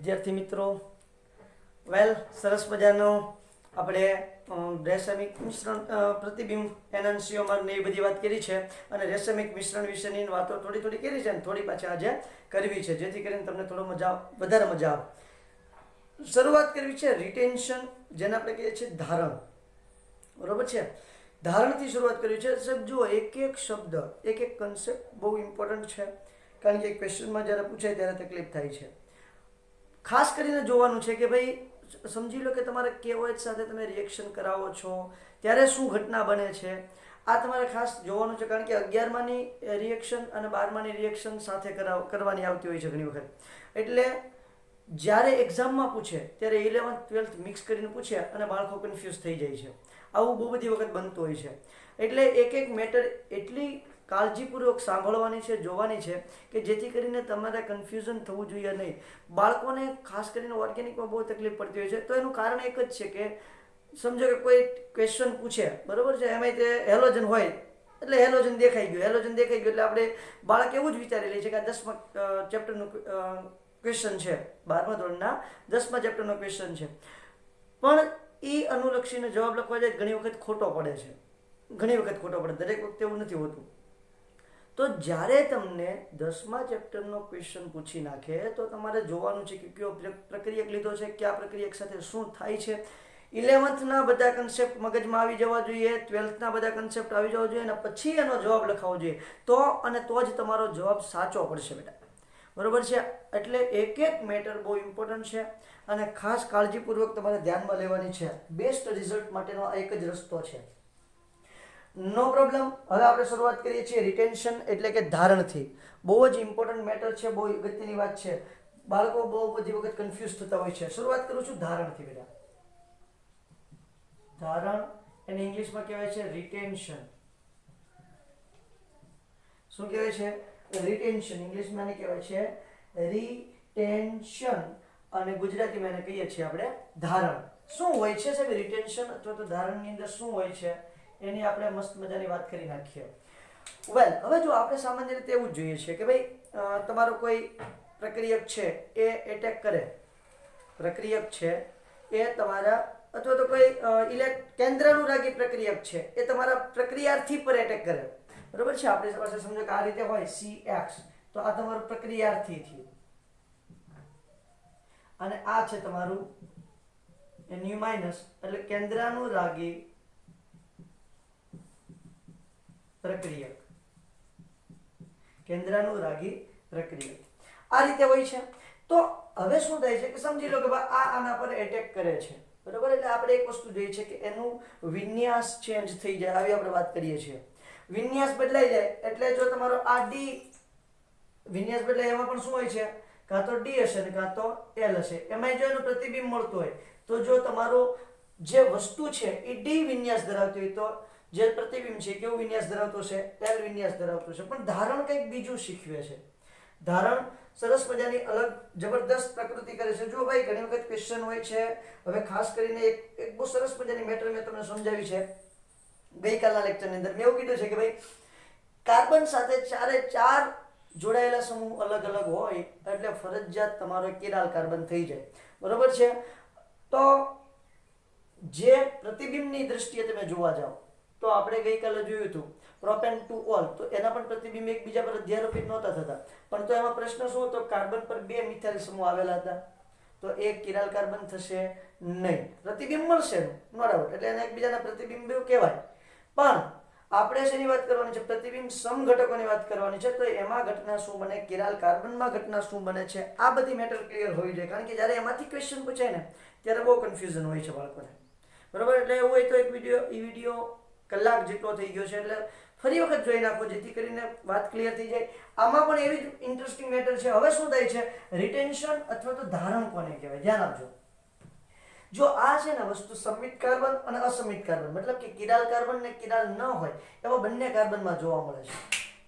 વિદ્યાર્થી મિત્રો, સરસ મજાનો આપણે રેશમિક મિશ્રણ પ્રતિબિંબ એનાન્સિયોમર ને એ બધી વાત કરી છે અને રેશમિક મિશ્રણ વિશેની વાતો થોડી થોડી કરી છે અને થોડી પાછી આજે કરવી છે, જેથી કરીને તમને વધારે મજા આવે. શરૂઆત કરવી છે રિટેન્શન, જેને આપણે કહીએ છીએ ધારણ. બરોબર છે, ધારણથી શરૂઆત કરવી છે. સાહેબ જુઓ, એક એક શબ્દ, એક એક કન્સેપ્ટ બહુ ઇમ્પોર્ટન્ટ છે, કારણ કે ક્વેશ્ચનમાં જ્યારે પૂછાય ત્યારે તકલીફ થાય છે. ખાસ કરીને જોવાનું છે કે ભાઈ સમજી લો કે તમારે KOH સાથે તમે રિએક્શન કરાવો છો ત્યારે શું ઘટના બને છે, આ તમારે ખાસ જોવાનું છે. કારણ કે 11માની રિએક્શન અને 12માની રિએક્શન સાથે કરવાની આવતી હોય છે ઘણી વખત. એટલે જ્યારે એક્ઝામમાં પૂછે ત્યારે 11th 12th મિક્સ કરીને પૂછે અને બાળકો કન્ફ્યુઝ થઈ જાય છે. આવું બહુ બધી વખત બનતું હોય છે. એટલે એક એક મેટર એટલી કાળજીપૂર્વક સાંભળવાની છે, જોવાની છે કે જેથી કરીને તમારે કન્ફ્યુઝન થવું જોઈએ નહીં. બાળકોને ખાસ કરીને ઓર્ગેનિકમાં બહુ તકલીફ પડતી હોય છે. તો એનું કારણ એક જ છે કે સમજો કે કોઈ ક્વેશ્ચન પૂછે, બરોબર છે, એમાં તે હેલોજન હોય એટલે હેલોજન દેખાઈ ગયું એટલે આપણે બાળક એવું જ વિચારી લે છે કે આ 10મા ચેપ્ટરનું ક્વેશ્ચન છે, 12મા ધોરણના 10મા ચેપ્ટરનો ક્વેશ્ચન છે. પણ એ અનુલક્ષીને જવાબ લખવા જાય ઘણી વખત ખોટો પડે છે. દરેક વખતે એવું નથી હોતું. તો જ્યારે તમને 10મા ચેપ્ટરનો ક્વેશ્ચન પૂછી નાખે તો તમારે જોવાનું છે કે કયો પ્રક્રિયક લીધો છે, કયા પ્રક્રિયક સાથે શું થાય છે. 11thના બધા કન્સેપ્ટ મગજમાં આવી જવા જોઈએ, 12thના બધા કન્સેપ્ટ આવી જવા જોઈએ અને પછી એનો જવાબ લખાવવો જોઈએ. તો જ તમારો જવાબ સાચો પડશે બેટા. બરોબર છે. એટલે એક એક મેટર બહુ ઇમ્પોર્ટન્ટ છે અને ખાસ કાળજીપૂર્વક તમારે ધ્યાનમાં લેવાની છે. બેસ્ટ રિઝલ્ટ માટેનો આ એક જ રસ્તો છે. નો પ્રોબ્લેમ. હવે આપણે શરૂઆત કરીએ છીએ રિટેન્શન એટલે કે ધારણથી. બહુ જ ઇમ્પોર્ટન્ટ મેટર છે, બહુ અગત્યની વાત છે. બાળકો બહુ બધી વખત કન્ફ્યુઝ થતા હોય છે. શરૂઆત કરું છું ધારણથી બેટા. ધારણ એને ઇંગ્લિશમાં કહેવાય છે રિટેન્શન. શું કહેવાય છે? રિટેન્શન. ઇંગ્લિશમાં એને કહેવાય છે રિટેન્શન અને ગુજરાતીમાં એને કહીએ છીએ આપણે ધારણ. શું હોય છે સાહેબ રિટેન્શન અથવા તો ધારણની અંદર શું હોય છે એની આપણે મસ્ત મજાની વાત કરી નાખીએ. હવે જો આપણે સામાન્ય રીતે એવું જ જોઈએ છે કે ભાઈ તમારો કોઈ પ્રક્રિયક છે એ એટેક કરે, પ્રક્રિયક છે એ તમારા અથવા તો કોઈ કેન્દ્રાનુરાગી પ્રક્રિયક છે એ તમારા પ્રક્રિયાર્થી પર એટેક કરે. બરોબર છે. આપણી પાસે સમજો કે આ રીતે હોય CX, તો આ તમારું પ્રક્રિયાર્થી થયું અને આ છે તમારું NU- એટલે કેન્દ્રાનુરાગી પ્રક્રિયક. કેન્દ્રાનુરાગી પ્રક્રિયક આ રીતે હોય છે. તો હવે શું થાય છે કે સમજી લો કે આ આના પર એટેક કરે છે, બરોબર. એટલે આપણે એક વસ્તુ જોઈએ છે કે એનું વિન્યાસ ચેન્જ થઈ જાય, આવી આપણે વાત કરીએ છીએ. વિન્યાસ બદલાઈ જાય એટલે જો તમારો આ D વિન્યાસ બદલાય એમાં પણ શું હોય છે, કાં તો D હશે ને કાં તો L હશે. એમાં જો એનું પ્રતિબિંબ મળતું હોય તો જો તમારો જે વસ્તુ છે એ D વિન્યાસ ધરાવતી હોય તો જે પ્રતિબિંબ છે કેવું વિન્યાસ ધરાવતો છે, L વિન્યાસ ધરાવતો છે. પણ ધારણ કંઈક બીજું શીખવે છે. ધારણ સરસ મજાની અલગ જબરદસ્ત પ્રકૃતિ કરે છે. જો ભાઈ ઘણી વખત ક્વેશ્ચન હોય છે. હવે ખાસ કરીને એક બહુ સરસ મજાની મેટર મેં તમને સમજાવી છે ગઈકાલના લેક્ચરની અંદર. મેં એવું કીધું છે કે ભાઈ કાર્બન સાથે 4 જોડાયેલા સમૂહ અલગ અલગ હોય એટલે ફરજિયાત તમારો કિરાલ કાર્બન થઈ જાય. બરોબર છે. તો જે પ્રતિબિંબની દ્રષ્ટિએ તમે જોવા જાઓ તો આપણે ગઈકાલે જોયું હતું પ્રોપેન ટુ ઓલ, તો એના પણ પ્રતિબિંબ એકબીજા પર અધ્યારોપિત નહોતા થતા. પણ તો એમાં પ્રશ્ન શું હતો, કાર્બન પર 2 મિથાઇલ સમૂહ આવેલા હતા તો એક કિરાલ કાર્બન થશે નહીં. પ્રતિબિંબ મળશે નો ડાઉટ, એટલે એને એકબીજાના પ્રતિબિંબ કહેવાય. પણ આપણે શેની વાત કરવાની છે, પ્રતિબિંબ સમઘટકોની વાત કરવાની છે. તો એમાં ઘટના શું બને, કિરાલ કાર્બનમાં ઘટના શું બને છે, આ બધી મેટર ક્લિયર હોવી જોઈએ. કારણ કે જ્યારે એમાંથી ક્વેશ્ચન પૂછાય ને ત્યારે બહુ કન્ફ્યુઝન હોય છે બાળકોને. બરોબર. એટલે એવું હોય તો એક વિડીયો કલાક જેટલો થઈ ગયો છે એટલે ફરી વખત જોઈ નાખો જેથી કરીને વાત ક્લિયર થઈ જાય. આમાં પણ એવી જ ઇન્ટરેસ્ટિંગ મેટર છે. હવે શું થાય છે, રિટેન્શન અથવા તો ધારણ કોને કહેવાય, ધ્યાન આપજો. જો આ છે ને વસ્તુ સંમિત કાર્બન અને અસંમિત કાર્બન, મતલબ કે કિરાલ કાર્બન ને કિરાલ ન હોય એવા બંને કાર્બનમાં જોવા મળે છે.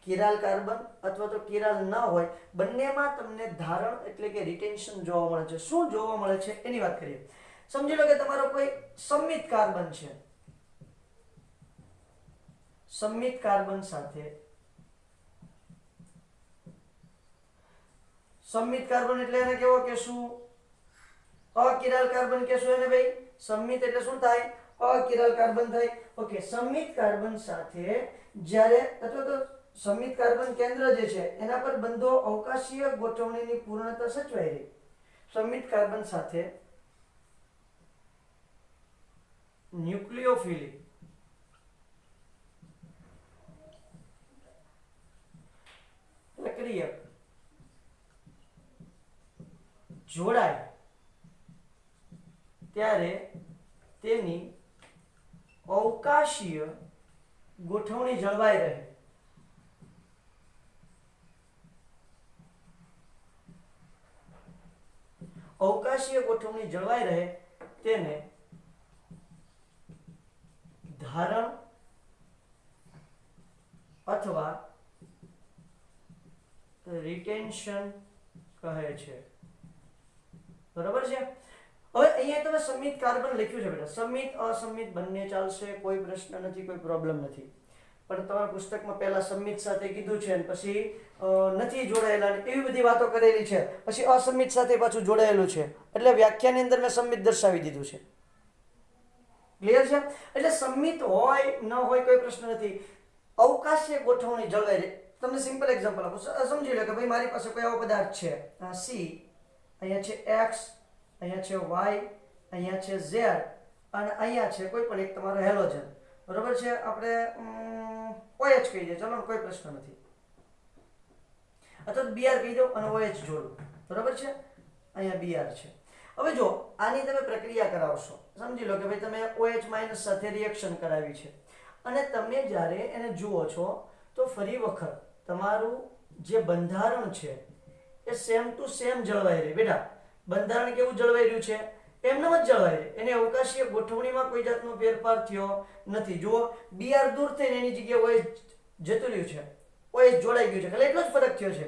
કિરાલ કાર્બન અથવા તો કિરાલ ન હોય બંનેમાં તમને ધારણ એટલે કે રિટેન્શન જોવા મળે છે. શું જોવા મળે છે એની વાત કરીએ. સમજી લો કે તમારો કોઈ સંમિત કાર્બન છે, સંમિત કાર્બન સાથે, સંમિત કાર્બન એટલે એને કેવો કે શું અકિરાલ કાર્બન કહેશું એને ભાઈ સંમિત એટલે શું થાય અકિરાલ કાર્બન થાય ઓકે સંમિત કાર્બન સાથે જ્યારે અથવા તો સંમિત કાર્બન કેન્દ્ર જે છે એના પર બંધો અવકાશીય ગોઠવણીની પૂર્ણતા સચવાઈ રહી સંમિત કાર્બન સાથે ન્યુક્લિયોફિલિક પ્રક્રિયક જોડાય ત્યારે તેની અવકાશીય ગોઠવણી જળવાઈ રહે અવકાશીય ગોઠવણી જળવાઈ રહે તેને ધારણ અથવા રિટેન્શન કહે છે બરાબર છે હવે અહીંયા તમે સંમિત કાર્બન લખ્યું છે બેટા સંમિત અસંમિત બંને ચાલશે કોઈ પ્રશ્ન નથી કોઈ પ્રોબ્લેમ નથી પણ તમારા પુસ્તકમાં પહેલા સંમિત સાથે કીધું છે અને પછી નથી જોડાયેલા એવી બધી વાતો કરેલી છે પછી અસંમિત સાથે પાછું જોડાયેલું છે એટલે વ્યાખ્યાની અંદર મેં સંમિત દર્શાવી દીધું છે ક્લિયર છે એટલે સંમિત હોય ન હોય કોઈ પ્રશ્ન નથી અવકાશીય ગોઠવણી જળવાઈ રહે તમને સિમ્પલ એક્ઝામ્પલ આપું સમજી લો કે ભાઈ મારી પાસે કોઈ એવો પદાર્થ છે સી અહીંયા છે એક્સ અહીંયા છે વાય અહીંયા છે ઝેડ અને અહીંયા છે કોઈ પણ એક તમારો હેલોજન બરોબર છે આપણે OH કહી દઈએ ચલો કોઈ પ્રશ્ન નથી અથવા Br કહી દો અને OH જોડું બરોબર છે અહીંયા Br છે હવે જો આની તમે પ્રક્રિયા કરાવશો સમજી લો કે ભાઈ તમે OH- સાથે રિએક્શન કરાવી છે અને તમે જ્યારે એને જુઓ છો તો ફરી વખત તમારું જે બંધારણ છે એ સેમ ટુ સેમ જળવાઈ રહે બેટા બંધારણ કેવું જળવાઈ રહ્યું છે એમનેમ જ જળવાઈ રહે એને અવકાશીય ગોઠવણીમાં કોઈ જાતનો ફેરફાર થયો નથી જુઓ Br દૂર થઈને એની જગ્યાએ OH જતું રહ્યું છે OH જોડાઈ ગયું છે એટલે એટલો જ ફરક થયો છે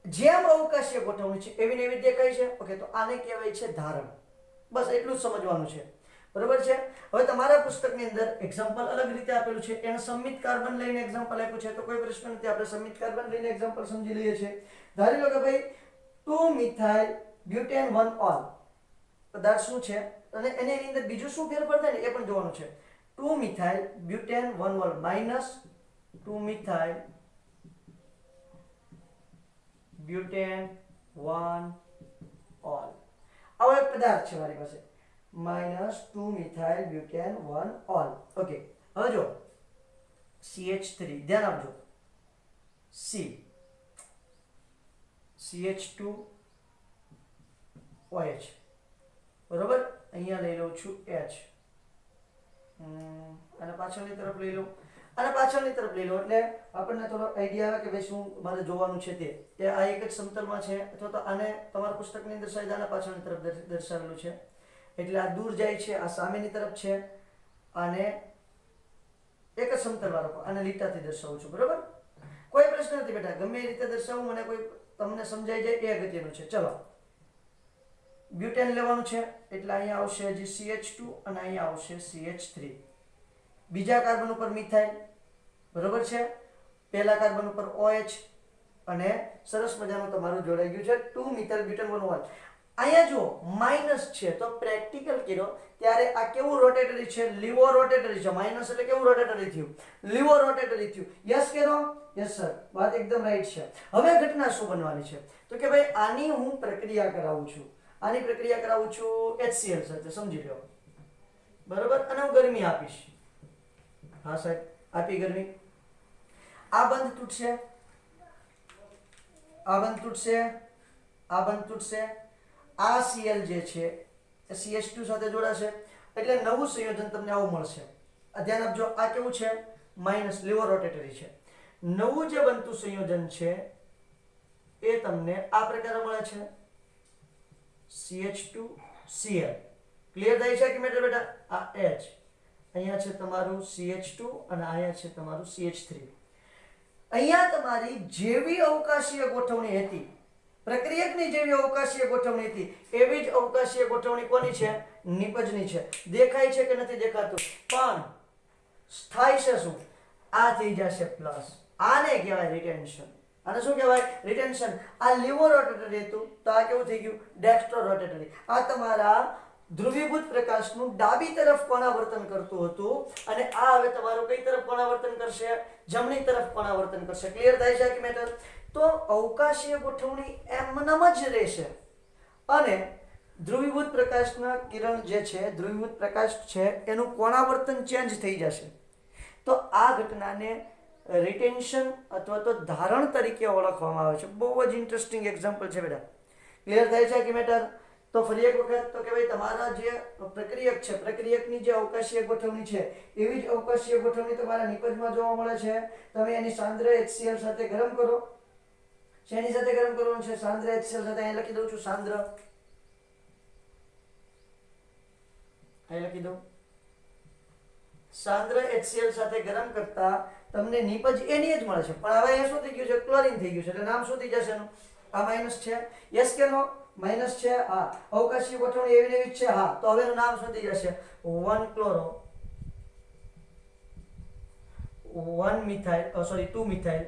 જેમ અવકાશીય ગોઠવણી છે એવી ને એવી દેખાય છે ઓકે તો આને કહેવાય છે ધારણ બસ એટલું જ સમજવાનું છે બરોબર છે હવે તમારા પુસ્તકની અંદર એક્ઝામ્પલ અલગ રીતે આપેલું છે એને સંમિત કાર્બન લઈને એક્ઝામ્પલ આપ્યું છે તો કોઈ પ્રશ્ન નથી આપણે સંમિત કાર્બન લઈને એક્ઝામ્પલ સમજી લઈએ છીએ ધારી લો કે ભાઈ 2 મિથાઇલ બ્યુટેન 1 ઓલ પદાર્થ શું છે અને એની અંદર બીજું શું ફેરફાર થાય ને એ પણ જોવાનું છે 2 methyl butane 1 all minus 2 methyl butane 1 all આવો એક પદાર્થ છે મારી પાસે -2 મિથાઇલ બ્યુટેન 1 ઓલ ઓકે હવે જો CH3 ધ્યાન આપજો C CH2 OH બરોબર અહીંયા લઈ લઉં છું H અને પાછળની તરફ લઈ લઉં અને પાછળની તરફ લઈ લો એટલે આપણને થોડો આઈડિયા આવે કે ભાઈ શું મારે જોવાનું છે તે આ એક જ સમતલમાં છે અથવા તો આને તમારા પુસ્તકની અંદર સાહેબ આના પાછળની તરફ દર્શાવેલું છે એટલે આ દૂર જાય છે આ સામેની તરફ છે અને એક જ સમતલમાં રાખો આને લીટાથી દર્શાવું છું બરોબર કોઈ પ્રશ્ન નથી બેટા ગમે એ રીતે દર્શાવું મને કોઈ તમને સમજાઈ જાય એ અગત્યનું છે ચલો બ્યુટેન લેવાનું છે એટલે અહીંયા આવશે હજી CH2 અને અહીંયા આવશે CH3 બીજા કાર્બન ઉપર મિથાઇલ બરોબર છે પહેલા કાર્બન ઉપર OH અને સરસ મજાનું તમારું જોડાઈ ગયું છે 2 મિથાઇલ બ્યુટેન 1 ઓલ અહીંયા જો માઈનસ છે તો પ્રેક્ટિકલ કર્યો ત્યારે આ કેવું રોટેટરી છે લીવો રોટેટરી છે માઈનસ એટલે કેવું રોટેટરી થયું લીવો રોટેટરી થયું યસ કે નો યસ સર વાત એકદમ રાઈટ છે હવે ઘટના શું બનવાની છે તો કે ભાઈ આની હું પ્રક્રિયા કરાવું છું આની પ્રક્રિયા કરાવું છું HCl સાથે સમજી લો બરોબર અને હું ગરમી આપીશ હા સાહેબ આપી ગરમી આ બંધ તૂટશે આ બંધ તૂટશે આ બંધ તૂટશે આ Cl જે છે એ CH2 સાથે જોડાશે એટલે નવું સંયોજન તમને આવું મળશે ધ્યાન આપજો આ કેવું છે માઈનસ લીવો રોટેટરી છે નવું જે બનતું સંયોજન છે એ તમને આ પ્રકારે મળે છે CH2Cl ક્લિયર થાય છે કે મેટર બેટા આ H અહીંયા છે તમારું CH2 અને અહીંયા છે તમારું CH3 અહીંયા તમારી જેવી અવકાશીય ગોઠવણી હતી પ્રક્રિયકની જેવી અવકાશીય ગોઠવણી હતી એવી જ અવકાશીય ગોઠવણી કોની છે નિપજની છે દેખાય છે કે નથી દેખાતું પણ થાય છે શું આ થઈ જશે પ્લસ આને કહેવાય રિટેન્શન આને શું કહેવાય? રિટેન્શન. આ લીવો રોટેટરી હતું તો આ કેવું થઈ ગયું? ડેક્સ્ટ્રો રોટેટરી. આ તમારા ધ્રુવીભૂત પ્રકાશનું ડાબી તરફ કોણાવર્તન કરતું હતું અને આ હવે તમારું કઈ તરફ કોણાવર્તન કરશે? જમણી તરફ કોણાવર્તન કરશે. ક્લિયર થાય છે કે મેટર? તો અવકાશીય ગોઠવણી એમનેમ જ રહેશે અને ધ્રુવીભૂત પ્રકાશના કિરણ જે છે, ધ્રુવીભૂત પ્રકાશ છે એનું કોણાવર્તન ચેન્જ થઈ જશે. તો આ ઘટનાને રિટેન્શન અથવા તો ધારણ તરીકે ઓળખવામાં આવે છે. બહુ જ ઇન્ટરેસ્ટિંગ એક્ઝામ્પલ છે બેટા. ક્લિયર થાય છે કે મેટર? તો ફરી એક વખત તો કે ભાઈ તમારા જે પ્રક્રિયક છે, પ્રક્રિયકની જે અવકાશીય ગોઠવણી છે એવી જ અવકાશીય ગોઠવણી તમારા નિપજમાં જોવા મળે છે. તમે એની સાંદ્ર HCl સાથે ગરમ કરો. શેની સાથે ગરમ કરવાનું છે? સાંદ્ર HCl સાથે. અહીં લખી દઉં છું સાંદ્ર. અહીં લખી દઉં સાંદ્ર HCl સાથે ગરમ કરતા તમને નિપજ એની જ મળે છે, પણ હવે એ શું થઈ ગયું છે? ક્લોરીન થઈ ગયું છે. એટલે નામ શું થઈ જશે એનું? આ માઇનસ છે. યસ કે નો? માઇનસ છે. હા. અવકાશીય ગોઠવણી એવી એવી જ છે. હા. તો હવે એનું નામ શું થઈ જશે? 1 chloro 1 methyl sorry 2 methyl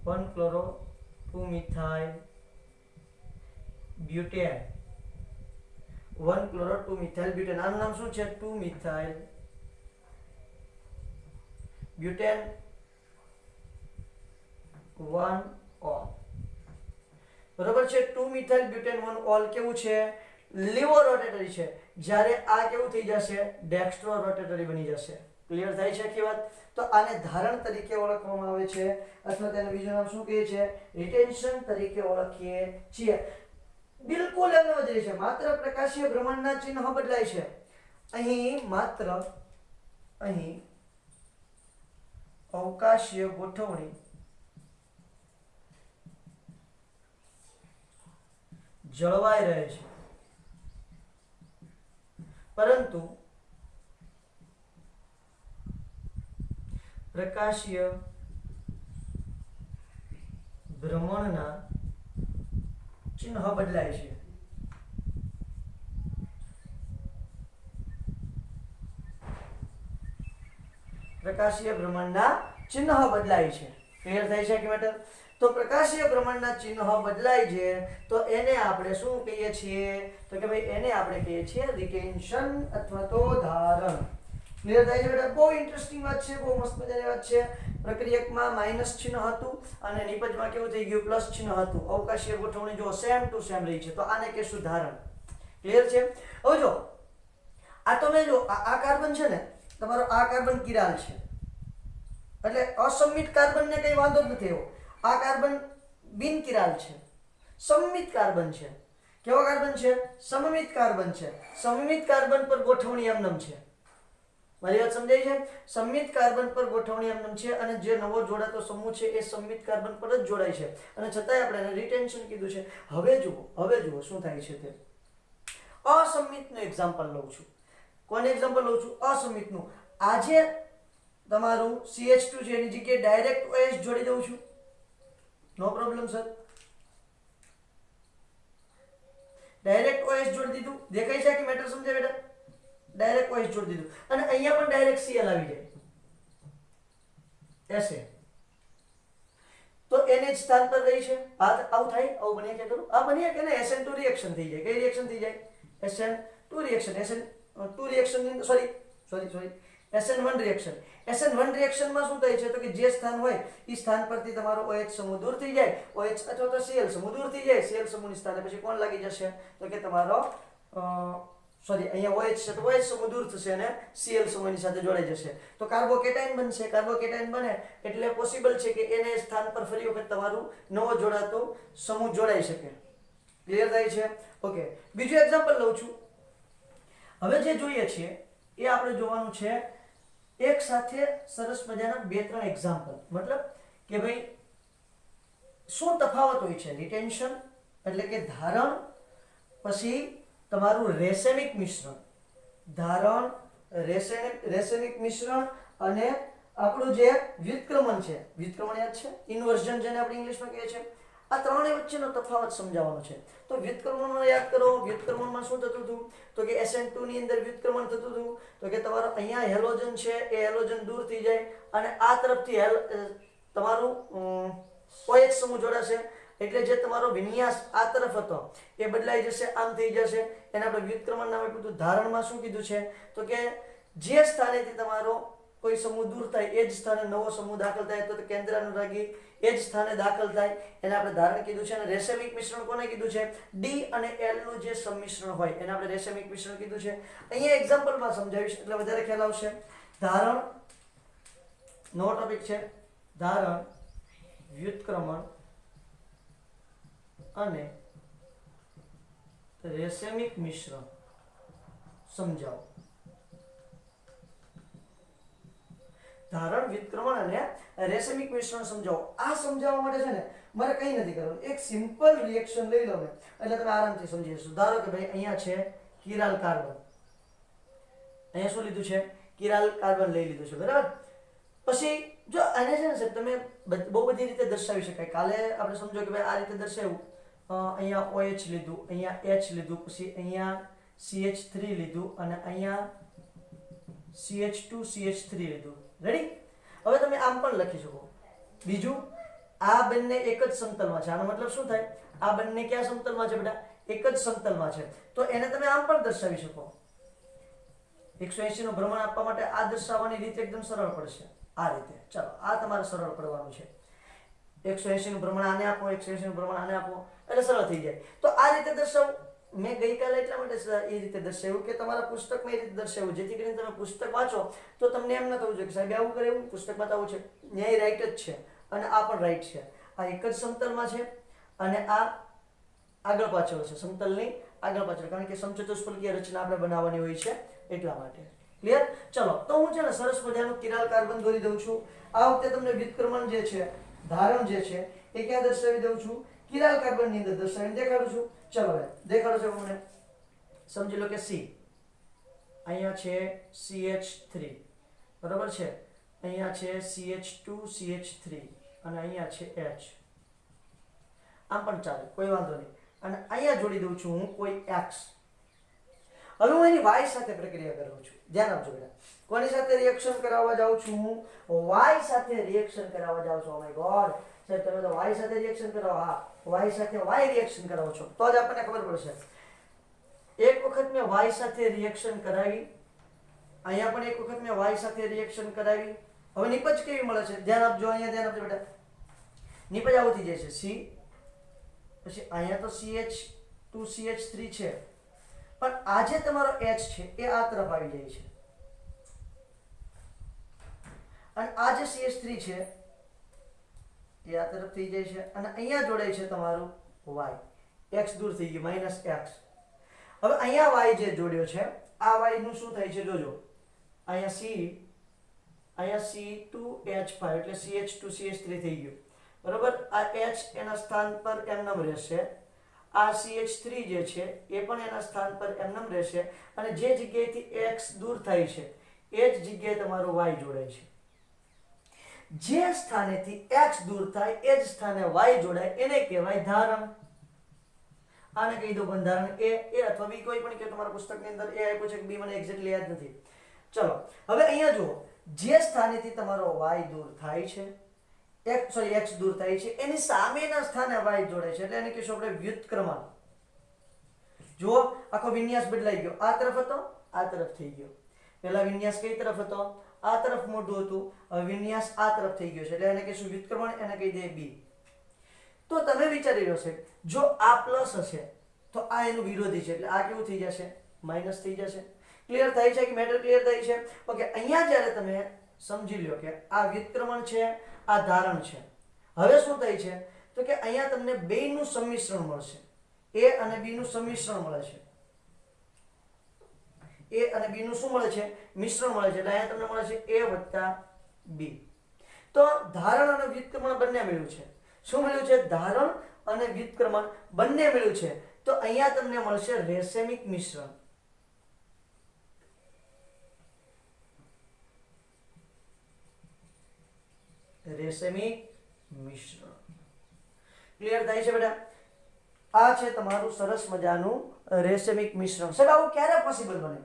1 chloro 2 methyl butane. 1 chloro 2 methyl butane. આનું નામ શું છે? 2 મિથાઇલ બ્યુટેન 1 ઓલ. બરોબર છે? 2 મિથાઇલ બ્યુટેન 1 ઓલ કેવું છે? લીવો રોટેટરી છે. જ્યારે આ કેવું થઈ જશે? ડેક્સ્ટ્રો રોટેટરી બની જશે. ક્લિયર થાય છે આખી વાત? તો આને ધારણ તરીકે ઓળખવામાં આવે છે અથવા તેનું બીજું નામ શું કહે છે? રિટેન્શન તરીકે ઓળખીએ છીએ. બિલકુલ એમ જ રહે છે. માત્ર પ્રકાશીય ભ્રમણના ચિહ્ન બદલાય છે. અહીં માત્ર અહીં અવકાશીય ગોઠવણી જળવાઈ રહે છે, પરંતુ પ્રકાશીય ભ્રમણના ચિહ્ન બદલાય છે. પ્રકાશીય ભ્રમણના ચિહ્ન બદલાય છે. ક્લિયર થાય છે કે મેટર? તો પ્રકાશીય ભ્રમણના ચિહ્ન બદલાય છે તો એને આપણે શું કહીએ છીએ? તો કે ભાઈ એને આપણે કહીએ છીએ રિટેન્શન અથવા તો ધારણ. ક્લિયર થાય છે બેટા? બહુ ઇન્ટરેસ્ટિંગ વાત છે, બહુ મસ્ત મજાની વાત છે. પ્રક્રિયકમાં માઇનસ ચિહ્ન હતું અને નિપજમાં કેવું થઈ ગયું? પ્લસ ચિહ્ન હતું. અવકાશીય ગોઠવણી જો સેમ ટુ સેમ રહી છે તો આને કહેશું ધારણ. ક્લિયર છે? હવે જો આ તમે જો આ કાર્બન છે ને, તમારો આ કાર્બન કિરાલ છે એટલે અસમિત કાર્બનને કઈ વાંધો જ નથી એવો. આ કાર્બન બિન કિરાલ છે, સમમિત કાર્બન છે. કેવો કાર્બન છે? સમમિત કાર્બન છે. સમમિત કાર્બન પર ગોઠવણી એમનેમ છે. મારી વાત સમજાય છે? સમમિત કાર્બન પર ગોઠવણી એમનેમ છે અને જે નવો જોડાતો સમૂહ છે એ સમમિત કાર્બન પર જ જોડાય છે અને છતાંય આપણે એને રિટેન્શન કીધું છે. હવે જુઓ શું થાય છે તે. અસમિતનું એક્ઝામ્પલ લઉં છું. કોને એક્ઝામ્પલ લઉં છું? અસમિતનું. આજે તમારું CH2 છે એની જગ્યાએ ડાયરેક્ટ OH જોડી દઉં છું. નો પ્રોબ્લેમ સર. ડાયરેક્ટ OH જોડી દીધું. દેખાય છે કે મેટર? સમજાય બેટા? ડાયરેક્ટ OH જોડી દીધું અને અહીંયા પણ ડાયરેક્ટ Cl આવી જાય એસે. તો એને જ સ્થાન પર રહી છે. આવું થાય? આવું બન્યા કે કરું? આ બન્યા કે ને SN2 રિએક્શન થઈ જાય. કઈ રિએક્શન થઈ જાય? SN2 reaction. SN2 reaction sorry SN1 reaction. SN1 રિએક્શનમાં શું થાય છે? તો કે જે સ્થાન હોય એ સ્થાન પરથી તમારો OH સમૂહ દૂર થઈ જાય. OH અથવા તો Cl સમૂહ દૂર થઈ જાય. Cl સમૂહની સ્થાને પછી કોણ લાગી જશે? તો કે તમારો અહીંયા OH છે તો OH સમૂહ દૂર થશે અને Cl સમૂહની સાથે જોડાઈ જશે. તો કાર્બોકેટાયન બનશે. કાર્બોકેટાયન બને એટલે પોસિબલ છે કે એને સ્થાન પર ફરી વખત તમારું નવો જોડાતો સમૂહ જોડાઈ શકે. ક્લિયર થાય છે? ઓકે. બીજું એક્ઝામ્પલ લઉં છું. હવે જે જોઈએ છીએ એ આપણે જોવાનું છે એક સાથે સરસ મજાના 2-3 એક્ઝામ્પલ. મતલબ કે ભાઈ શું તફાવત હોય છે? રિટેન્શન એટલે કે ધારણ, પછી તમારું રેસેમિક મિશ્રણ. ધારણ, રેસેમિક મિશ્રણ અને આપણું જે વ્યુત્ક્રમણ છે. વ્યુત્ક્રમણ યાદ છે? ઇન્વર્ઝન જેને આપણે ઇંગ્લિશમાં કહીએ છીએ. આ ત્રણેય વચ્ચેનો તફાવત સમજાવવાનો છે. તો વ્યુત્ક્રમણમાં યાદ કરો. વ્યુત્ક્રમણમાં શું થતું હતું? તો કે SN2 ની અંદર વ્યુત્ક્રમણ થતું હતું તો કે તમારો અહીંયા હેલોજન છે એ હેલોજન દૂર થઈ જાય અને આ તરફથી તમારું OH સમૂહ જોડાશે એટલે જે તમારો વિન્યાસ આ તરફ હતો એ બદલાઈ જશે, આમ થઈ જશે. એને આપણે વ્યુત્ક્રમણ નામ આપ્યું હતું. ધારણમાં શું કીધું છે તો કે જે સ્થાનેથી તમારો કોઈ સમૂહ દૂર થાય એ જ સ્થાને નવો સમૂહ દાખલ થાય તો કેન્દ્રાનુરાગી એ જ સ્થાને દાખલ થાય એને આપણે ધારણ કીધું છે. અને રેશમિક મિશ્રણ કોને કીધું છે? ડી અને એલ નું જે સંમિશ્રણ હોય એને આપણે રેશમિક મિશ્રણ કીધું છે. અહીંયા એક્ઝામ્પલમાં સમજાવીશ એટલે વધારે ખ્યાલ આવશે. ધારણ નવો ટોપિક છે. ધારણ, વ્યુત્ક્રમણ અને રેશમિક મિશ્રણ સમજાવો. ધારણ, વ્યુત્ક્રમણ અને રેશમિક મિશ્રણ સમજાવો. આ સમજાવવા માટે છે ને મારે કંઈ નથી કરવાનું, એક સિમ્પલ રિએક્શન લઈ લો ને એટલે તમે આરામથી સમજી જશો. ધારો કે ભાઈ અહીંયા છે કિરાલ કાર્બન, અહીંયા શું લીધું છે? કિરાલ કાર્બન લઈ લીધું છે, બરાબર. પછી જો આને છે ને સાહેબ તમે બહુ બધી રીતે દર્શાવી શકાય. કાલે આપણે સમજો કે ભાઈ આ રીતે દર્શાવ્યું, અહીંયા OH લીધું, અહીંયા H લીધું, પછી અહીંયા CH3 લીધું અને અહીંયા CH2 CH3 લીધું. રેડી? હવે તમે આમ પણ લખી શકો. બીજું, આ બંને એક જ સમતલમાં છે. આનો મતલબ શું થાય? આ બંને કયા સમતલમાં છે બેટા? એક જ સમતલમાં છે. તો એને તમે આમ પણ દર્શાવી શકો. 180 નું ભ્રમણ આપવા માટે આ દર્શાવવાની રીત એકદમ સરળ પડશે. આ રીતે ચાલો, આ તમારે સરળ પડવાનું છે. 180 નું ભ્રમણ આને આપો, 180 નું ભ્રમણ આને આપો એટલે સરળ થઈ જાય. તો આ રીતે દર્શાવું. મેં ગઈકાલે એટલા માટે એ રીતે દર્શાવ્યું કે તમારા પુસ્તકમાં એ રીતે દર્શાવ્યું જેથી કરીને તમે પુસ્તક વાંચો તો તમને એમ ન થવું જોઈએ કે સાહેબ આવું કરે, એવું પુસ્તકમાં તો આવું છે. ન્યાય રાઈટ જ છે અને આ પણ રાઈટ છે. આ એક જ સમતલમાં છે અને આ આગળ પાછળ છે, સમતલની આગળ પાછળ, કારણ કે સમચતુષ્ફલકીય રચના આપણે બનાવવાની હોય છે એટલા માટે. ક્લિયર? ચલો, તો હું છે ને સરસ મજાનું કિરાલ કાર્બન દોરી દઉં છું. આ વખતે તમને વ્યુત્ક્રમણ જે છે, ધારણ જે છે એ ક્યાં દર્શાવી દઉં છું? કિરાલ કાર્બન ની અંદર દર્શાવીને દેખાડું છું. ચલો હવે દેખાડો છો મને. સમજી લો કે C અહીંયા છે CH3, બરાબર છે, અહીંયા છે CH2 CH3 અને અહીંયા છે H. આમ પણ ચાલે, કોઈ વાંધો નહીં. અને અહીંયા જોડી દઉં છું હું કોઈ X. હવે હું એની Y સાથે પ્રક્રિયા કરું છું. ધ્યાન આપજો બેટા. કોની સાથે રિએક્શન કરાવવા જાઉં છું? હું Y સાથે રિએક્શન કરાવવા જાઉં છું. ઓ માય ગોડ સાહેબ, તમે તો Y સાથે રિએક્શન કરાવો. હા, Y સાથે Y રિએક્શન કરાવો છો તો જ આપણને ખબર પડશે. એક વખત મેં Y સાથે રિએક્શન કરાવી, અહીંયા પણ એક વખત મેં Y સાથે રિએક્શન કરાવી. હવે નિપજ કેવી મળે છે? ધ્યાન આપજો, અહીંયા ધ્યાન આપજો બેટા. નિપજ આવું થઈ જાય છે C, પછી અહીંયા તો CH2 CH3 છે, પણ આ જે તમારો H છે એ આ તરફ આવી જાય છે અને આ જે CH3 છે એ આ તરફ થઈ જાય છે અને અહીંયા જોડાય છે તમારું Y. X દૂર થઈ ગયું, -X. હવે અહીંયા Y જે જોડ્યો છે, આ Y નું શું થાય છે જોજો. અહીંયા C2H5 એટલે CH2 CH3 થઈ ગયું, બરોબર. આ H એના સ્થાન પર એમનેમ રહેશે. આ CH3 જે છે એ પણ એના સ્થાન પર એમનેમ રહેશે અને જે જગ્યાએથી X દૂર થાય છે એ જ જગ્યાએ તમારું Y જોડાય છે. જે સ્થાનેથી X દૂર થાય એ જ સ્થાને Y જોડાય એને કહેવાય ધારણ. આને કહી દો બંધારણ A અથવા B, કોઈ પણ કે તમારા પુસ્તકની અંદર A આપ્યું છે કે B મને એક્ઝેક્ટલી યાદ નથી. ચલો હવે અહીંયા જુઓ, જે સ્થાનેથી તમારો Y દૂર થાય છે, X દૂર થાય છે એની સામેના સ્થાને Y જોડાય છે એટલે એને કહીશું આપણે વ્યુત્ક્રમણ. જુઓ આખો વિન્યાસ બદલાઈ ગયો. આ તરફ હતો, આ તરફ થઈ ગયો. પહેલા વિન્યાસ કઈ તરફ હતો? આ તરફ મોઢું હતું. હવે વિન્યાસ આ તરફ થઈ ગયો છે એટલે એને કહીશું વ્યુત્ક્રમણ, એને કહી દે B. તો તમે વિચારી રહ્યો છે, જો આ પ્લસ હશે તો આ એનું વિરોધી છે એટલે આ કેવું થઈ જશે? માઇનસ થઈ જશે. ક્લિયર થાય છે કે મેટર ક્લિયર થાય છે? ઓકે, અહીંયા જ્યારે તમે સમજી લ્યો કે આ વ્યુત્ક્રમણ છે, આ ધારણ છે. હવે શું થાય છે તો કે અહીંયા તમને બેયનું સંમિશ્રણ મળશે. A અને B નું સંમિશ્રણ મળે છે. A અને B નું શું મળે છે? મિશ્રણ મળે છે. એટલે અહીંયા તમને મળે છે A + B. તો ધારણ અને વ્યુત્ક્રમણ બંને મળ્યું છે. શું મળ્યું છે? ધારણ અને વ્યુત્ક્રમણ બંને મળ્યું છે. તો અહીંયા તમને મળશે રેશમિક મિશ્રણ. રેશમિક મિશ્રણ. ક્લિયર થાય છે બેટા? આ છે તમારું સરસ મજાનું રેશમિક મિશ્રણ. સાહેબ આવું ક્યારે પોસિબલ બને?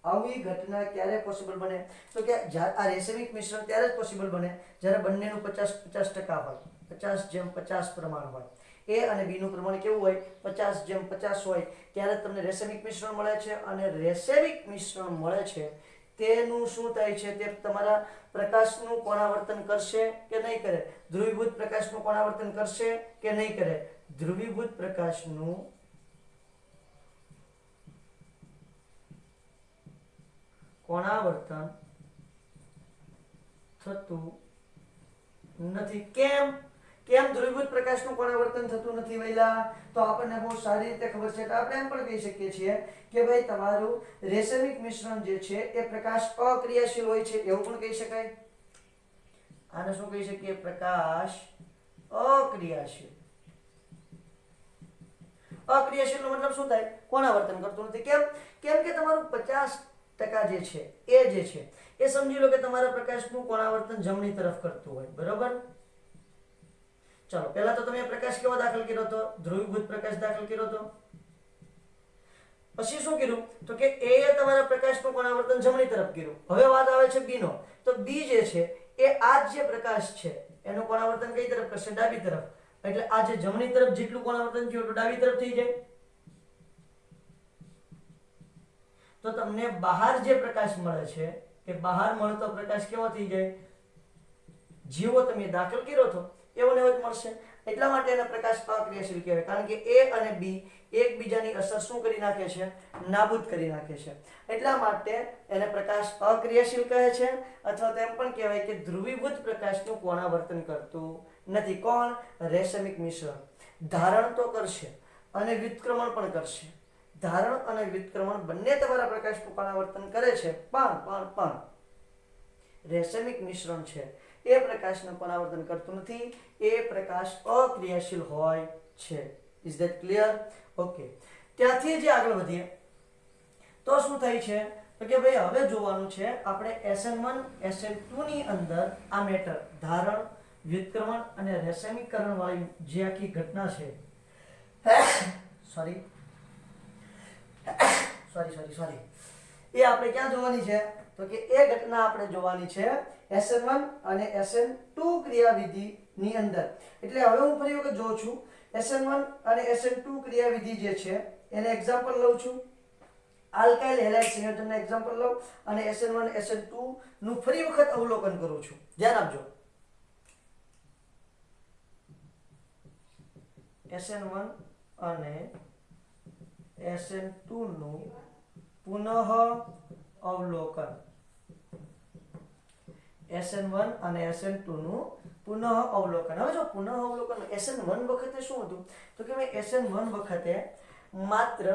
આવી ઘટના ક્યારે પોસિબલ બને? તો કે આ રેશમિક મિશ્રણ ત્યારે જ પોસિબલ બને જ્યારે બંનેનું 50-50% હોય. 50:50 પ્રમાણ હોય, એ અને બી નું પ્રમાણ કેવું હોય 50:50 હોય, ત્યારે તમને રેસેમિક મિશ્રણ મળે છે. અને રેસેમિક મિશ્રણ મળે છે તેનું શું થાય છે, તે તમારા પ્રકાશનું કોણાવર્તન કરશે કે નહીં કરે? ધ્રુવીભૂત પ્રકાશનું કોણાવર્તન કરશે કે નહીં કરે? ધ્રુવીભૂત પ્રકાશનું કોણાવર્તન થતું નથી. કેમ ધ્રુવીભૂત પ્રકાશનું કોણાવર્તન થતું નથી વૈલા? તો આપણને બહુ સારી રીતે ખબર છે. તો આપણે એમ પણ કહી શકીએ છીએ કે ભાઈ તમારું રેસેમિક મિશ્રણ જે છે એ પ્રકાશ અક્રિયાશીલ હોય છે, એવું પણ કહી શકાય. આને શું કહી શકીએ? પ્રકાશ અક્રિયાશીલ. અક્રિયાશીલ નો મતલબ શું થાય? કોણાવર્તન કરતું નથી. કેમ કે તમારું 50% જે છે એ સમજી લો કે તમારા પ્રકાશનું કોણાવર્તન જમણી તરફ કરતું હોય, બરોબર? ચાલો, પહેલા તો તમે પ્રકાશ કેવો દાખલ કર્યો હતો? ધ્રુવીભૂત પ્રકાશ દાખલ કર્યો હતો. પછી શું કર્યું? તો કે એ તમારા પ્રકાશનું કોણાવર્તન જમણી તરફ કર્યું. હવે વાત આવે છે બી નો. તો બી જે છે એ આ જે પ્રકાશ છે એનું કોણાવર્તન કઈ તરફ કરશે? ડાબી તરફ. એટલે આ જે જમણી તરફ જેટલું કોણાવર્તન થયું એટલું ડાબી તરફ થઈ જાય. તો તમને બહાર જે પ્રકાશ મળે છે એ બહાર મળતો પ્રકાશ કેવો થઈ જાય? જેવો તમે દાખલ કર્યો હતો એવો ને એવો જ મળશે. એટલા માટે એને પ્રકાશ અક્રિયાશીલ કહેવાય, કારણ કે એ અને બી એકબીજાની અસર શું કરી નાખે છે? નાબૂદ કરી નાખે છે. એટલા માટે એને પ્રકાશ અક્રિયાશીલ કહે છે, અથવા તેમ પણ કહેવાય કે ધ્રુવીભૂત પ્રકાશનું કોણાવર્તન કરતું નથી. કોણ? રેસેમિક મિશ્રણ. ધારણ તો કરશે અને વ્યુત્ક્રમણ પણ કરશે. ધારણ અને વ્યુત્ક્રમણ બંને તમારા પ્રકાશનું કોણાવર્તન કરે છે, પણ રેસેમિક મિશ્રણ છે એ પ્રકાશનું કોણાવર્તન કરતું નથી. એ પ્રકાશ અક્રિયાશીલ હોય છે. Is that clear? ઓકે. ત્યાંથી જે આગળ વધીએ તો શું થાય છે? તો કે ભાઈ હવે જોવાનું છે આપણે SN1 SN2 ની અંદર આ મેટર ધારણ, વ્યુત્ક્રમણ અને રેસેમીકરણ વાળી જે આખી ઘટના છે સોરી એ આપણે ક્યાં જોવાની છે? તો કે એ ઘટના આપણે જોવાની છે SN1 અને SN2 ક્રિયાવિધિ ની અંદર. એટલે હવે હું ફરી વખત જોઉં છું SN1 અને SN2 ક્રિયાવિધિ જે છે એને એક્ઝામ્પલ લઉં છું. આલ્કાઇલ હેલાઇડ સંયોજનના એક્ઝામ્પલ લઉં અને SN1 SN2 નું ફરી વખત અવલોકન કરું છું. ધ્યાન આપજો. SN1 અને SN2 નું પુનઃ અવલોકન. SN1 અને SN2 નું પુનઃ અવલોકન. હવે જો પુનઃ અવલોકન SN1 વખતે શું હતું? તો કે ભાઈ SN1 વખતે માત્ર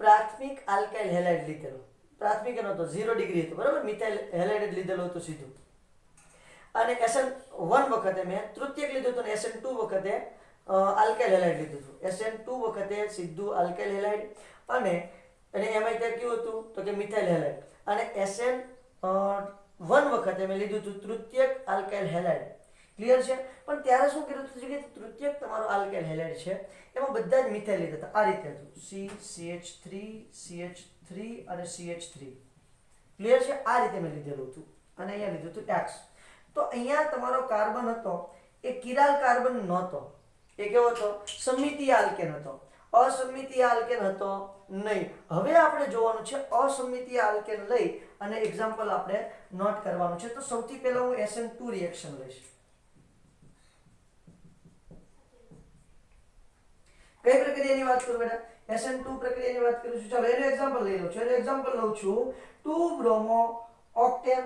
પ્રાથમિક આલ્કાઇલ હેલાઇડ લીધેલો. પ્રાથમિક એનો તો 0 ડિગ્રી હતું, બરાબર? મિથાઇલ હેલાઇડ લીધેલો હતો સીધું. અને SN1 વખતે મેં તૃતીયક લીધું હતું અને SN2 વખતે આલ્કાઇલ હેલાઇડ લીધું હતું. SN2 વખતે સીધું આલ્કાઇલ હેલાઇડ અને એમાં ત્યાં કેવું હતું? તો કે મિથાઇલ હેલાઇડ. અને SN1 વખતે મેં લીધું હતું તૃતીયક આલ્કાઇલ હેલાઇડ. ક્લિયર છે? પણ ત્યારે શું કર્યું હતું કે તૃતીયક તમારો આલ્કાઇલ હેલાઇડ છે એમાં બધા જ મિથાઇલ લીધા હતા. આ રીતે હતું CH3 CH3 અને CH3. ક્લિયર છે? આ રીતે મેં લીધેલું હતું અને અહીંયા લીધું હતું X. તો અહીંયા તમારો કાર્બન હતો એ કિરાલ કાર્બન નહોતો. એ કેવો હતો? સમમિતીય આલ્કેન હતો. અસમમિતીય આલ્કેન હતો નહીં. હવે આપણે જોવાનું છે અસમમિતીય આલ્કેન લઈ અને એક્ઝામ્પલ આપણે નોટ કરવાનું છે. તો સૌથી પહેલા હું SN2 રિએક્શન લઈશ. કઈ પ્રક્રિયાની વાત કરું બેટા? SN2 પ્રક્રિયાની વાત કરું છું. ચાલો એનું એક્ઝામ્પલ લઈ લઉં છું. એનું એક્ઝામ્પલ લઉં છું 2 બ્રોમો ઓક્ટેન.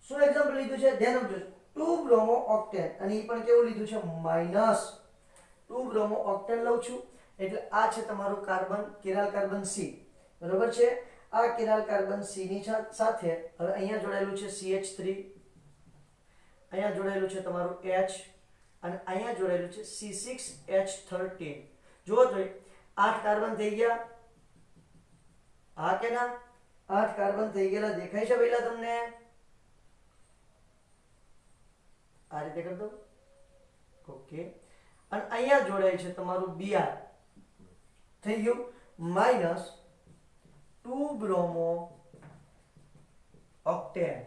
શું એક્ઝામ્પલ લીધું છે? ધ્યાન આપજો. 2 બ્રોમો ઓક્ટેન અને એ પણ કેવું લીધું છે? -2 બ્રોમો ઓક્ટેન લઉં છું. એટલે આ છે તમારું કાર્બન, કિરાલ કાર્બન C. બરોબર છે? આ કિરાલ કાર્બન C ની સાથે હવે અહીંયા જોડાયેલું છે CH3, અહીંયા જોડાયેલું છે તમારું H અને અહીંયા જોડાયેલું છે C6H13. જુઓ તો 8 કાર્બન થઈ ગયા. હા કે ના? 8 કાર્બન થઈ ગયેલા દેખાય છે પહેલા તમને? આ રીતે કરી દો. ઓકે. અને અહીંયા જોડાય છે તમારું Br. થઈ ગયું -2 બ્રોમો ઓક્ટેન.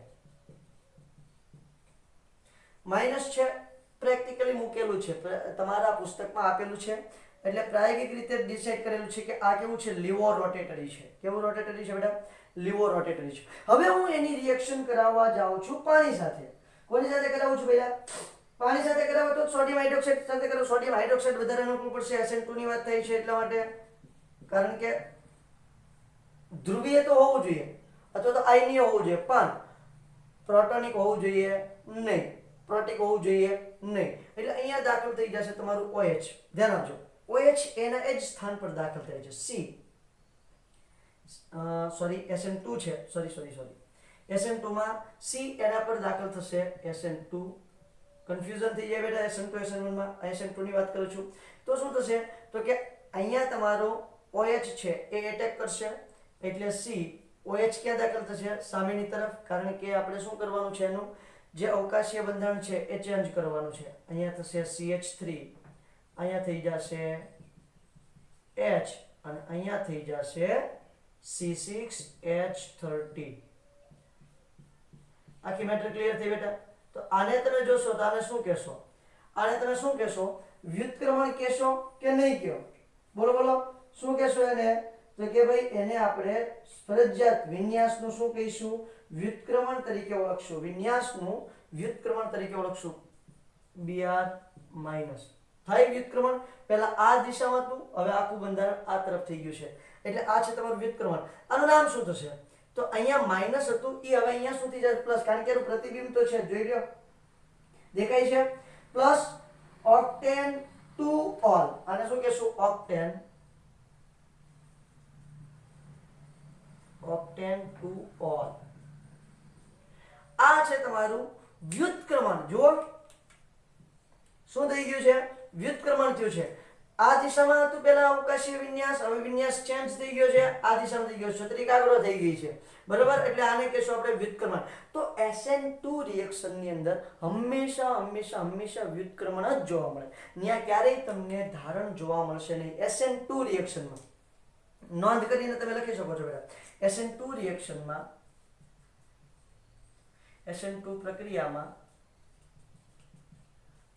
માઇનસ છે પ્રેક્ટિકલી મૂકેલું છે, તમારા પુસ્તકમાં આપેલું છે, એટલે પ્રાયોગિક રીતે ડિસાઈડ કરેલું છે કે આ કેવું છે, લીવો રોટેટરી છે. કેવું રોટેટરી છે બેટા? લીવો રોટેટરી છે. હવે હું એની રિએક્શન કરાવવા જાઉં છું પાણી સાથે. કોની સાથે કરાવું છું પહેલા? પાણી સાથે કરાવો તો સોડિયમ હાઇડ્રોક્સાઇડ સાથે કરો. સોડિયમ હાઇડ્રોક્સાઇડ વધારે અનુકૂળ પડશે. SN2 ની વાત થઈ છે એટલા માટે, કારણ કે ધ્રુવીય તો હોવું જોઈએ અથવા તો આયનીય હોવું જોઈએ, પણ પ્રોટોનિક હોવું જોઈએ નહીં, પ્રોટિક હોવું જોઈએ નહીં. એટલે અહીંયા દાખલ થઈ જશે તમારું OH. ધ્યાન આપજો, OH એના એ જ સ્થાન પર દાખલ થાય છે. SN2 છે, સોરી SN2 માં C એના પર દાખલ થશે. SN2 કન્ફ્યુઝન થઈ જાય બેટા. SN2 SN1 માં SN2 ની વાત કરું છું તો શું થશે, તો કે અહીંયા તમારો OH છે એ એટેક કરશે, એટલે C OH ક્યાં દાખલ થશે? સામેની તરફ, કારણ કે આપણે શું કરવાનું છે, એનું જે અવકાશીય બંધારણ છે એ ચેન્જ કરવાનું છે. અહીંયા થશે CH3, અહીંયા થઈ જશે H અને અહીંયા થઈ જશે C6H30. આખી મેટર ક્લિયર થઈ બેટા? તો આને તમે જોશો તો આને શું કહેશો? આને તમે શું કહેશો? વ્યુત્ક્રમણ કહેશો કે નહીં કહો? બોલો શું કહેશો એને? તો કે ભાઈ એને આપણે ફરજિયાત વિન્યાસનું શું કહીશું? વ્યુત્ક્રમણ તરીકે ઓળખશું. વિન્યાસનું વ્યુત્ક્રમણ તરીકે ઓળખશું. Br માઈનસ થાય વ્યુત્ક્રમણ. પહેલા આ દિશામાં હતું, હવે આખું બંધારણ આ તરફ થઈ ગયું છે, એટલે આ છે તમારું વ્યુત્ક્રમણ. આનું નામ શું થશે? તો અહીંયા માઈનસ હતું એ હવે અહીંયા શું થઈ જાય? પ્લસ, કારણ કે એનું પ્રતિબિંબ તો છે, જોઈ લો દેખાય છે. Plus octane to all. આને શું કહેશું? Octane to all. આ છે તમારું વ્યુત્ક્રમણ. જો શું થઈ ગયું છે? વ્યુત્ક્રમણ થયું છે. આ દિશામાં હતું પહેલા અવકાશીય વિન્યાસ, હવે વિન્યાસ ચેન્જ થઈ ગયો છે, આ દિશામાં થઈ ગયો છે, ત્રિકાગ્ર થઈ ગઈ છે, બરાબર? એટલે આને કહેશું આપણે વ્યુત્ક્રમણ. તો SN2 રિએક્શન ની અંદર હંમેશા વ્યુત્ક્રમણ જ જોવા મળે. ત્યાં ક્યારેય તમને ધારણ જોવા મળશે નહીં. SN2 રિએક્શનમાં નોંધ કરીને તમે લખી શકો છો બેટા. SN2 રિએક્શનમાં, SN2 પ્રક્રિયામાં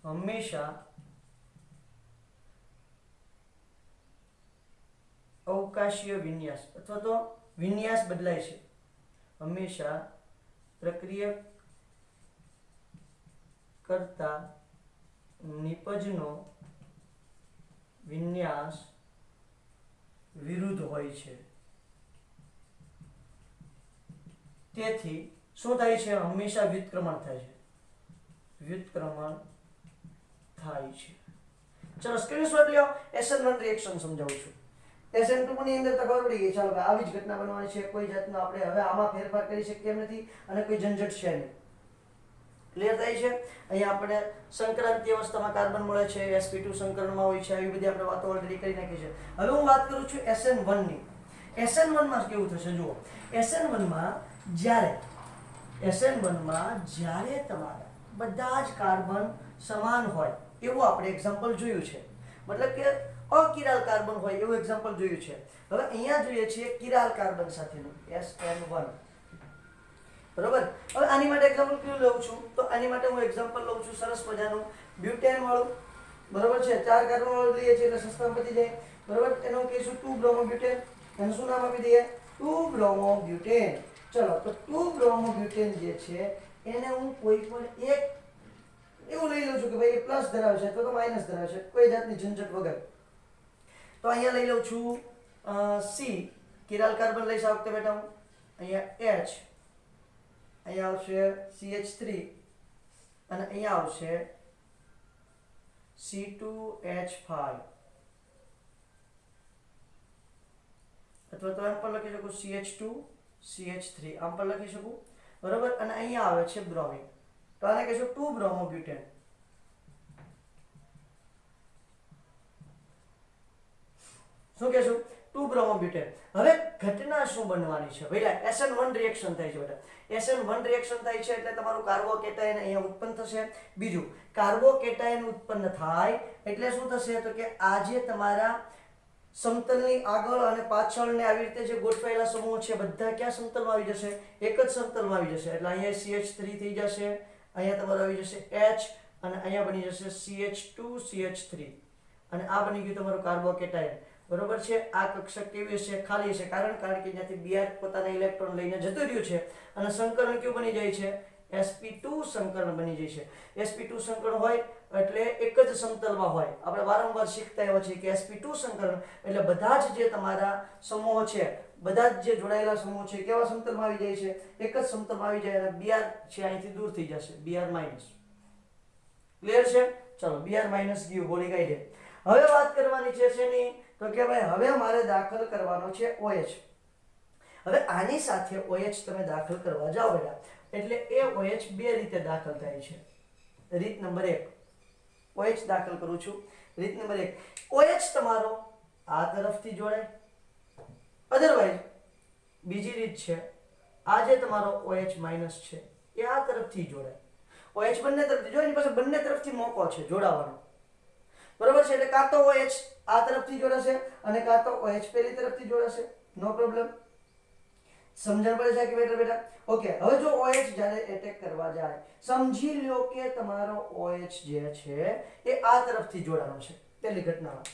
હંમેશા અવકાશીય વિન્યાસ અથવા તો વિન્યાસ બદલાય છે. હંમેશા પ્રક્રિયક કરતા નિપજનો વિન્યાસ વિરુદ્ધ હોય છે. તેથી શું થાય છે? હંમેશા વ્યુત્ક્રમણ થાય છે. ચલો સ્ક્રીનશોટ લ્યો. SN1 રિએક્શન સમજાવું છું. SN2 ની અંદર તો ખબર પડી ગઈ. ચાલો આવી જ ઘટના બનવાની છે. કોઈ જાતનો આપણે હવે આમાં ફેરફાર કરી શકીએ એમ નથી અને કોઈ ઝંઝટ છે નહીં. ક્લિયર થાય છે? અહીંયા આપણે સંક્રાંતિ અવસ્થામાં કાર્બન મળે છે, sp2 સંકરણમાં હોય છે, આવી બધી આપણે વાતો ઓલરેડી કરી નાખી છે. હવે હું વાત કરું છું SN1 ની. SN1 માં કેવું થશે જુઓ. SN1 માં જ્યારે તમારા બધા જ કાર્બન સમાન હોય એવું આપણે એક્ઝામ્પલ જોયું છે. મતલબ કે અકિરાલ કાર્બન હોય એવું એક્ઝામ્પલ જોયું છે. હવે અહીંયા જોઈએ છીએ કિરાલ કાર્બન સાથેનું SN1, બરોબર? હવે આની માટે એક્ઝામ્પલ કયું લઉં છું? તો આની માટે હું એક્ઝામ્પલ લઉં છું સરસ મજાનું બ્યુટેન વાળું, બરોબર છે? 4 કાર્બન વાળું લઈએ છીએ એટલે સસ્તામાં પતી જાય, બરોબર? એનું કહીશું 2 બ્રોમોબ્યુટેન. એનું શું નામ આપી દઈએ? 2 બ્રોમોબ્યુટેન. ચલો તો 2 બ્રોમોબ્યુટેન જે છે એને હું કોઈ પણ એક એવું લઈ લઉં છું કે ભાઈ પ્લસ ધરાવે છે તો માઇનસ ધરાવે છે, કોઈ જાતની ઝંઝટ વગર. તો અહીંયા લઈ લઉં છું C કિરાલ કાર્બન લઈશ આ વખતે બેટા હું. અહીંયા H, અહીંયા આવશે CH3 અને અહીંયા આવશે C2H5, અથવા તો એમ પણ લખી શકું CH2 CH3, આમ પણ લખી શકું, બરોબર? અને અહીંયા આવે છે બ્રોમિન, તો આને કહીશું 2 બ્રોમોબ્યુટેન. શું કહેશું? 2 બ્રોમોબ્યુટેન. હવે ઘટના શું બનવાની છે? પહેલા SN1 રિએક્શન થાય છે બેટા. SN1 રિએક્શન થાય છે એટલે તમારું કાર્બોકેટાયન અહીંયા ઉત્પન્ન થશે. બીજું, કાર્બોકેટાયન ઉત્પન્ન થાય એટલે શું થશે? તો કે આ જે તમારા સમતલની આગળ અને પાછળને આવી રીતે જે ગોઠવાયેલા સમૂહ છે બધા ક્યાં સમતલમાં આવી જશે? એક જ સમતલમાં આવી જશે. એટલે અહીંયા CH3 થઈ જશે, અહીંયા તમારું આવી જશે H અને અહીંયા બની જશે CH2CH3 અને આ બની ગયું તમારું કાર્બોકેટાયન. બરોબર છે. આ કક્ષક કેવી હશે? ખાલી હશે. કારણ કે ત્યાંથી Br પોતાના ઇલેક્ટ્રોન લઈને જતું રહ્યું છે અને સંકરણ કયું બની જાય છે? sp2 સંકરણ બની જાય છે. sp2 સંકરણ હોય એટલે એક જ સમતલમાં હોય. આપણે વારંવાર શીખતા આવ્યા છીએ કે sp2 સંકરણ એટલે બધા જ જે તમારા સમૂહો છે, બધા જ જે જોડાયેલા સમૂહ છે કેવા સમતલમાં આવી જાય છે? એક જ સમતલમાં આવી જાય અને Br છે અહીંથી દૂર થઈ જશે. Br-. ક્લિયર છે? ચલો, Br- ગયું, બોલી કાઢે. હવે વાત કરવાની છે શેની? તો કે ભાઈ હવે મારે દાખલ કરવાનો છે OH. હવે આની સાથે OH તમે દાખલ કરવા જાઓ બેટા એટલે એ OH બે રીતે દાખલ થાય છે. રીત નંબર 1, OH દાખલ કરું છું. રીત નંબર 1, OH તમારો આ તરફથી જોડાય. અધરવાઇઝ બીજી રીત છે, આ જે તમારો OH- છે એ આ તરફથી જોડાય. OH બંને તરફથી જો, એની પાસે બંને તરફથી મોકો છે જોડાવાનો. બરોબર છે. એટલે કાં તો OH આ તરફથી જોડાશે અને કાં તો OH પેલી તરફથી જોડાશે. નો પ્રોબ્લેમ. સમજણ પડે છે કે બેટા? ઓકે. હવે જો OH જ્યારે એટેક કરવા જાય, સમજી લ્યો કે તમારો OH જે છે એ આ તરફથી જોડાનો છે પેલી ઘટનામાં.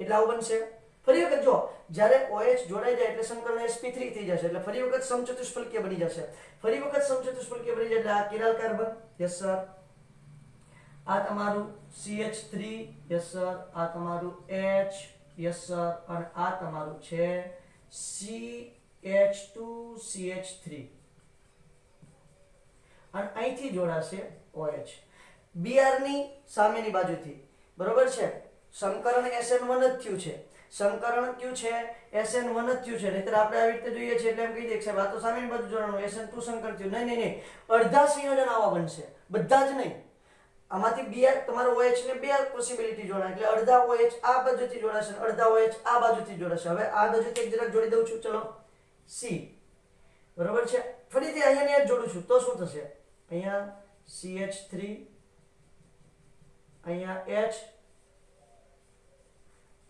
એટલે આવું બનશે. ફરી વખત જો, જ્યારે OH જોડાઈ જાય એટલે સંકલન sp3 થઈ જશે. એટલે ફરી વખત સમચતુષ્ફલકીય બની જશે. ફરી વખત સમચતુષ્ફલકીય બની જાય એટલે આ કિરાલ કાર્બન, યસ સર. આ તમારું CH3, યસ સર. આ તમારું H, યસ સર. અને આ તમારું છે CH2CH3 અને અહીંથી જોડાશે OH Br ની સામેની બાજુથી. બરોબર છે. સંકરણ SN1 જ થયું છે. સંકરણ કયું છે? SN1 જ થયું છે. નહીતર આપણે આવી રીતે જોઈએ છીએ એટલે એમ કહી દે કે સાહેબ આ તો સામેની બાજુ જોડાણું SN2 સંકરણ થયું. નહીં નહીં નહીં, અડધા સંયોજન આવા બનશે, બધા જ નહીં. આમાંથી Br તમારો OH ને બે પોસિબિલિટી જોડાય એટલે અડધા OH આ બાજુથી જોડાશે, અડધા OH આ બાજુથી જોડાશે. હવે આ બાજુથી એક જરાક જોડી દઉં છું. ચલો, C. બરોબર છે. ફરીથી અહીંયા જ જોડું છું તો શું થશે? અહીંયા CH3, અહીંયા H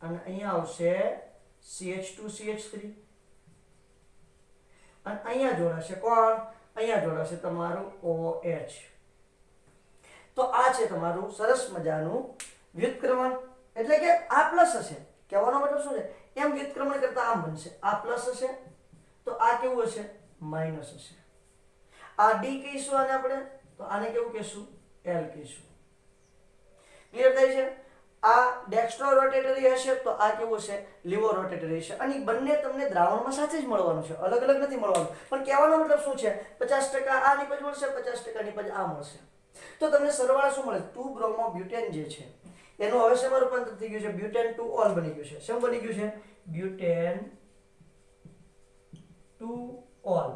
અને અહીંયા આવશે CH2CH3 અને અહીંયા જોડાશે કોણ? અહીંયા જોડાશે તમારું OH. તો આ છે તમારું સરસ મજાનું વ્યુત્ક્રમણ. એટલે કે આ પ્લસ હશે. કહેવાનો મતલબ શું છે? એમ વ્યુત્ક્રમણ કરતા આમ બનશે. આ પ્લસ હશે તો આ કેવું હશે? માઇનસ હશે. આ D કહીશું આને આપણે, તો આને કેવું કહીશું? L કહીશું. ક્લિયર થાય છે? આ ડેક્સ્ટ્રો રોટેટરી હશે તો આ કેવું હશે? લીવો રોટેટરી હશે. અને બંને તમને દ્રાવણમાં સાથે જ મળવાનું છે, અલગ અલગ નથી મળવાનું. પણ કહેવાનો મતલબ શું છે? 50% આ નિપજ મળશે, 50% નિપજ આ મળશે. તો તમને સરવાળા શું મળે? 2 બ્રોમો બ્યુટેન જે છે એનું હવે શેમાં રૂપાંતર થઈ ગયું છે? બ્યુટેન ટુ ઓલ બની ગયું છે. શું બની ગયું છે? Butane to all.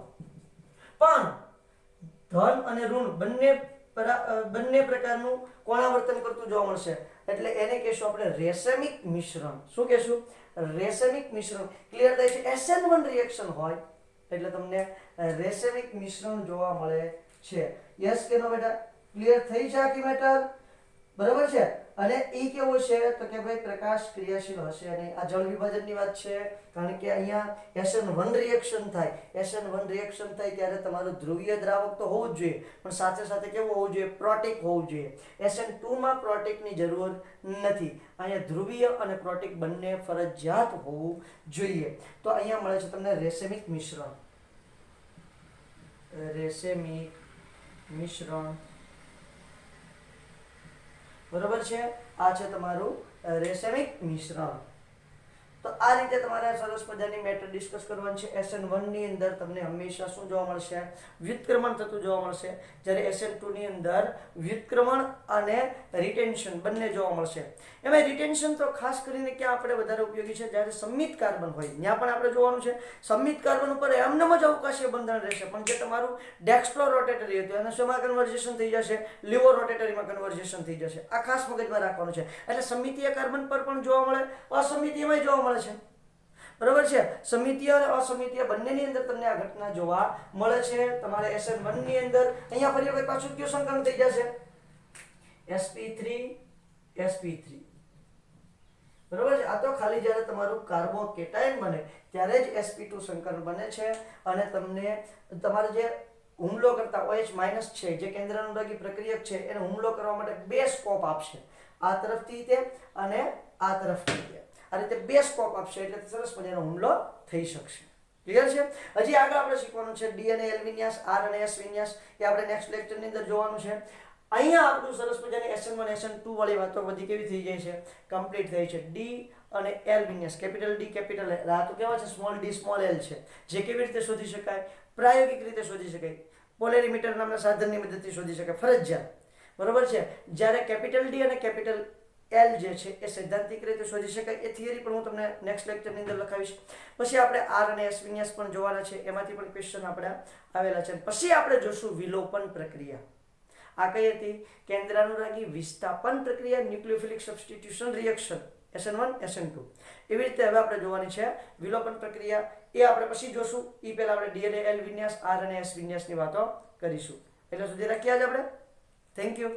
પણ ધન અને ઋણ બંને પ્રકારનું કોણાવર્તન કરતું જોવા મળશે. એટલે એને કહેશું આપણે રેસેમિક મિશ્રણ. શું કહેશું? રેસેમિક મિશ્રણ. ક્લિયર થાય છે? SN1 રિએક્શન હોય એટલે તમને રેસેમિક મિશ્રણ જોવા મળે છે. યસ કે નો બેટા? ક્લિયર થઈ છે આખી મેટર? બરાબર છે. અને ઈ કેવું છે તો કે ભાઈ પ્રકાશ ક્રિયાશીલ હશે અને આ જળ વિભાજનની વાત છે. કારણ કે અહીંયા SN1 રિએક્શન થાય. SN1 રિએક્શન થાય ત્યારે તમારું ધ્રુવીય દ્રાવક તો હોવું જ જોઈએ, પણ સાથે સાથે કેવું હોવું જોઈએ? પ્રોટિક હોવું જોઈએ. SN2 માં પ્રોટિકની જરૂર નથી. અહીંયા ધ્રુવીય અને પ્રોટિક બંને ફરજિયાત હોવું જોઈએ. તો અહીંયા મળે છે તમને રેસેમિક મિશ્રણ. રેસેમિક મિશ્રણ. બરોબર છે. આ છે તમારું રેસેમિક મિશ્રણ. તો આ રીતે તમારે સરસ મજાની મેટર ડિસ્કસ કરવાની છે. SN1 ની અંદર તમને હંમેશા શું જોવા મળશે? વ્યુત્ક્રમણ થતું જોવા મળશે. જ્યારે SN2 ની અંદર વ્યુત્ક્રમણ અને રિટેન્શન બંને જોવા મળશે. એમાં રિટેન્શન તો ખાસ કરીને ક્યાં આપણે વધારે ઉપયોગી છે? જ્યારે સંમિત કાર્બન હોય ત્યાં પણ આપણે જોવાનું છે. સંમિત કાર્બન ઉપર એમનેમ જ અવકાશીય બંધન રહેશે, પણ જે તમારું ડેક્સ્ટ્રો રોટેટરી હતું એનું શેમાં કન્વર્ઝેશન થઈ જશે? લીવો રોટેટરીમાં કન્વર્ઝેશન થઈ જશે. આ ખાસ મગજમાં રાખવાનું છે. એટલે સમિતીય કાર્બન પર પણ જોવા મળે, અસમિતીયમાં જોવા મળે છે. બરોબર છે. સમિતીય અને અસમિતીય બંનેની અંદર તમને આ ઘટના જોવા મળે છે. તમારે SN1 ની અંદર અહીંયા ફરી વખત પાછું કયું સંકલન થઈ જશે? sp3 બરોબર છે. આ તો ખાલી જ્યારે તમારું કાર્બોકેટાયન બને ત્યારે જ sp2 સંકલન બને છે અને તમને તમારે જે હુમલો કરતા OH માઇનસ છે જે કેન્દ્રાનુરાગી પ્રક્રિયક છે એને હુમલો કરવા માટે બે સ્કોપ આપશે, આ તરફથી તે અને આ તરફથી તે, આ રીતે બે સ્કોપ આપશે એટલે સરસ મજાનો હુમલો થઈ શકશે. ક્લિયર છે? હજી આગળ આપણે શીખવાનું છે ડી અને એલ વિન્યાસ, આર અને એસ વિન્યાસ, એ આપણે નેક્સ્ટ લેક્ચરની અંદર જોવાનું છે. અહીંયા આપણું સરસ મજાની SN1 SN2 વાળી વાતો બધી કેવી થઈ જાય છે, કમ્પ્લીટ થઈ છે. ડી અને એલ વિન્યાસ, કેપિટલ ડી કેપિટલ એલ, આ તો કેવા છે સ્મોલ ડી સ્મોલ એલ છે, જે કેવી રીતે શોધી શકાય, પ્રાયોગિક રીતે શોધી શકાય, પોલેરીમીટર નામના સાધનની મદદથી શોધી શકાય ફરજિયાત. બરોબર છે? જ્યારે કેપિટલ ડી અને કેપિટલ એલ જે છે એ સૈદ્ધાંતિક રીતે શોધી શકાય, એ થિયરી પણ હું તમને નેક્સ્ટ લેક્ચરની અંદર લખાવીશ. પછી આપણે આર અને એસ વિન્યાસ પણ જોવાના છે, એમાંથી પણ ક્વેશ્ચન આપણે આવેલા છે. પછી આપણે જોશું વિલોપન પ્રક્રિયા. આ કઈ હતી? કેન્દ્રાનુરાગી વિસ્થાપન પ્રક્રિયા, ન્યુક્લિયોફિલિક સબસ્ટિટ્યુશન રિએક્શન, SN1 SN2. એવી રીતે હવે આપણે જોવાની છે વિલોપન પ્રક્રિયા, એ આપણે પછી જોશું. એ પહેલા આપણે ડી અને એલ વિન્યાસ, આર અને એસ વિન્યાસની વાતો કરીશું. એટલે સુધી રાખ્યા જ આપણે. Thank you.